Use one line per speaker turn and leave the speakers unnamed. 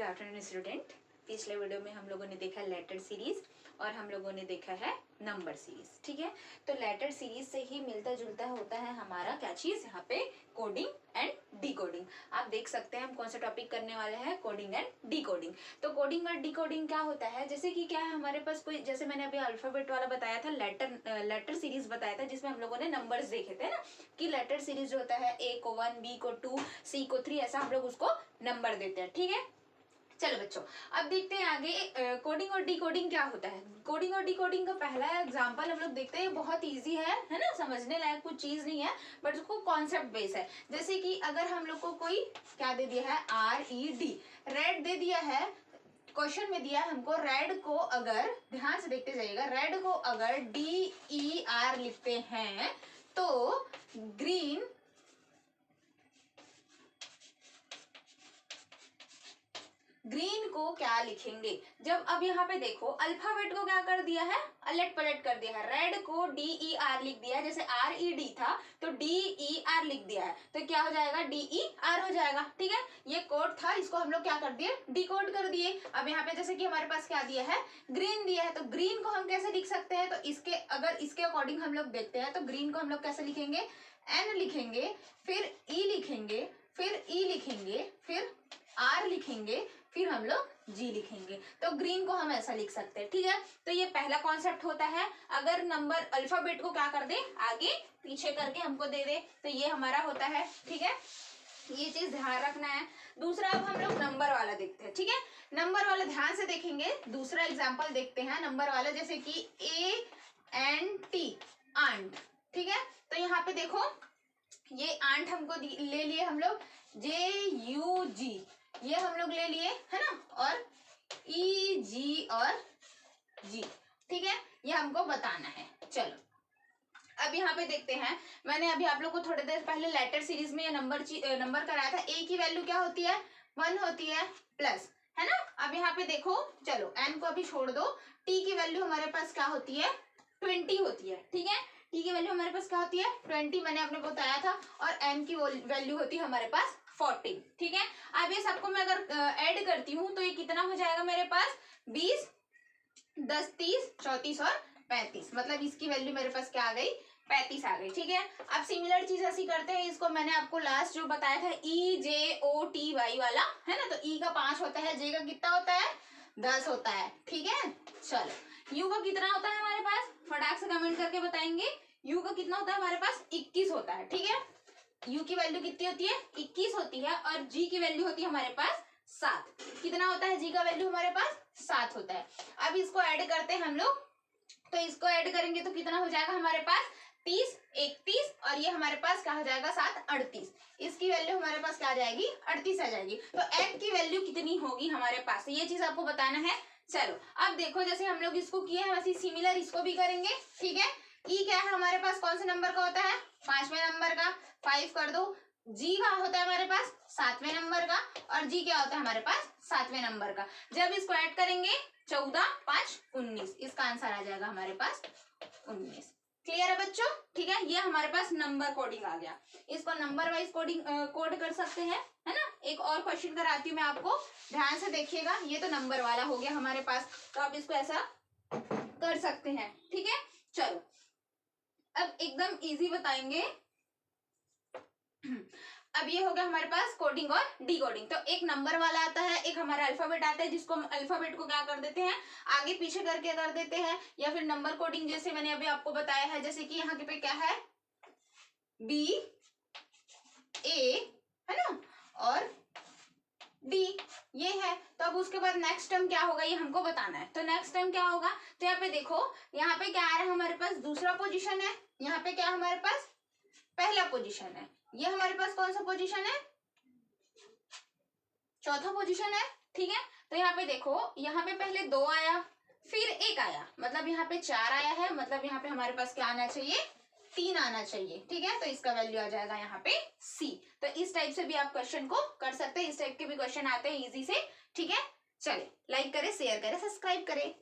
Afternoon student. पिछले video में हम लोगों ने देखा लेटर सीरीज और हम लोगों ने देखा है नंबर सीरीज। ठीक है, तो लेटर सीरीज से ही मिलता जुलता होता है हमारा क्या चीज, यहाँ पे कोडिंग एंड डिकोडिंग। आप देख सकते हैं हम कौन सा टॉपिक करने वाले हैं, कोडिंग एंड डिकोडिंग। तो कोडिंग और डिकोडिंग क्या होता है, जैसे कि क्या है हमारे पास कोई, जैसे मैंने अभी अल्फाबेट वाला बताया था, लेटर सीरीज बताया था जिसमें हम लोगों ने नंबर्स देखे थे ना, कि लेटर सीरीज जो होता है ए को 1, बी को 2, सी को 3, ऐसा हम लोग उसको नंबर देते हैं। ठीक है, चलो बच्चों अब देखते हैं आगे कोडिंग और डिकोडिंग क्या होता है। कोडिंग और डिकोडिंग का पहला एग्जांपल हम लोग देखते हैं, बहुत इजी है ना, समझने लायक कुछ चीज नहीं है, बट उसको कॉन्सेप्ट बेस है। जैसे कि अगर हम लोग को कोई क्या दे दिया है, RED, रेड दे दिया है, क्वेश्चन में दिया है हमको रेड को, अगर ध्यान से देखते जाइएगा, रेड को अगर DER लिखते हैं तो ग्रीन को क्या लिखेंगे। जब अब यहाँ पे देखो अल्फाबेट को क्या कर दिया है, अलट पलट कर दिया है, रेड को DER लिख दिया है, जैसे RED था तो DER लिख दिया है, तो क्या हो जाएगा, DER हो जाएगा। ठीक है, ये कोड था, इसको हम लोग क्या कर दिए, डिकोड कर दिए। अब यहाँ पे जैसे कि हमारे पास क्या दिया है, ग्रीन दिया है, तो ग्रीन को हम कैसे लिख सकते हैं, तो इसके अगर इसके अकॉर्डिंग हम लोग देखते हैं तो ग्रीन को हम लोग कैसे लिखेंगे, N लिखेंगे, फिर E लिखेंगे, फिर E लिखेंगे, फिर R लिखेंगे, फिर हम लोग G लिखेंगे, तो ग्रीन को हम ऐसा लिख सकते हैं। ठीक है, तो ये पहला कॉन्सेप्ट होता है, अगर नंबर अल्फाबेट को क्या कर दे, आगे पीछे करके हमको दे दे, तो ये हमारा होता है। ठीक है, ये चीज ध्यान रखना है। दूसरा अब हम लोग नंबर वाला देखते हैं। ठीक है, नंबर वाला ध्यान से देखेंगे, दूसरा एग्जाम्पल देखते हैं नंबर वाला, जैसे कि ANT, आंट। ठीक है, तो यहाँ पे देखो ये आंट हमको ले लिए हम लोग, JUG ये हम लोग ले लिए है ना, और EG और G। ठीक है, ये हमको बताना है। चलो अब यहाँ पे देखते हैं, मैंने अभी आप लोग को थोड़ी देर पहले लेटर सीरीज में ये नंबर कराया था। A की वैल्यू क्या होती है, 1 होती है, प्लस है ना। अब यहाँ पे देखो, चलो N को अभी छोड़ दो, T की वैल्यू हमारे पास क्या होती है, 20 होती है। ठीक है, T की वैल्यू हमारे पास क्या होती है, 20, मैंने आपने बताया था, और N की वैल्यू होती है हमारे पास 14। ठीक है, अब ये सबको मैं अगर ऐड करती हूँ तो ये कितना हो जाएगा मेरे पास, 20, 10, 30, 34 और 35, मतलब इसकी वैल्यू मेरे पास क्या आ गई, 35 आ गई। ठीक है, अब सिमिलर चीज ऐसी करते हैं, इसको मैंने आपको लास्ट जो बताया था EJOTY वाला है ना, तो E का 5 होता है, J का कितना होता है, 10 होता है। ठीक है, चलो U का कितना होता है हमारे पास, फटाक से कमेंट करके बताएंगे, U का कितना होता है हमारे पास, 21 होता है। ठीक है, U की वैल्यू कितनी होती है, 21 होती है, और G की वैल्यू होती है हमारे पास 7। कितना होता है, G का वैल्यू हमारे पास 7 होता है। अब इसको ऐड करते हैं हम लोग, तो इसको ऐड करेंगे तो कितना हो जाएगा हमारे पास, 30, 31, और ये हमारे पास क्या हो जाएगा, 7, 38। इसकी वैल्यू हमारे पास क्या आ जाएगी, 38 आ जाएगी। तो N की वैल्यू कितनी होगी हमारे पास, ये चीज आपको बताना है। चलो अब देखो, जैसे हम लोग इसको किए हैं वैसे सिमिलर इसको भी करेंगे। ठीक है, E क्या है हमारे पास, कौन से नंबर का होता है, 5वें नंबर का, 5 कर दो। G का होता है हमारे पास 7वें नंबर का, और G क्या होता है हमारे पास 7वें नंबर का। जब इसको ऐड करेंगे 14, 5, 19, इसका आंसर आ जाएगा हमारे पास 19। क्लियर है बच्चों। ठीक है, ये हमारे पास नंबर कोडिंग आ गया, इसको नंबर वाइज कोड कर सकते हैं, है ना। एक और क्वेश्चन कराती हूँ मैं आपको, ध्यान से देखिएगा, ये तो नंबर वाला हो गया हमारे पास, तो आप इसको ऐसा कर सकते हैं। ठीक है, चलो अब एकदम इजी बताएंगे। अब ये हो गया हमारे पास कोडिंग और डिकोडिंग। तो एक नंबर वाला आता है, एक हमारा अल्फाबेट आता है, जिसको हम अल्फाबेट को क्या कर देते हैं, आगे पीछे करके कर देते हैं, या फिर नंबर कोडिंग जैसे मैंने अभी आपको बताया है, जैसे कि यहाँ पे क्या है, BA है ना, और D ये है। तो अब उसके बाद नेक्स्ट टर्म क्या होगा ये हमको बताना है। तो नेक्स्ट टर्म क्या होगा, तो यहाँ पे देखो, यहाँ पे क्या आ रहा है हमारे पास, दूसरा पोजीशन है, यहाँ पे क्या हमारे पास पहला पोजीशन है, ये हमारे पास कौन सा पोजीशन है, चौथा पोजीशन है। ठीक है, तो यहाँ पे देखो, यहाँ पे पहले 2 आया, फिर 1 आया, मतलब यहाँ पे 4 आया है, मतलब यहाँ पे हमारे पास क्या आना चाहिए, 3 आना चाहिए। ठीक है, तो इसका वैल्यू आ जाएगा यहाँ पे C। तो इस टाइप से भी आप क्वेश्चन को कर सकते हैं, इस टाइप के भी क्वेश्चन आते हैं इजी से। ठीक है, चलिए लाइक करें, शेयर करें, सब्सक्राइब करें।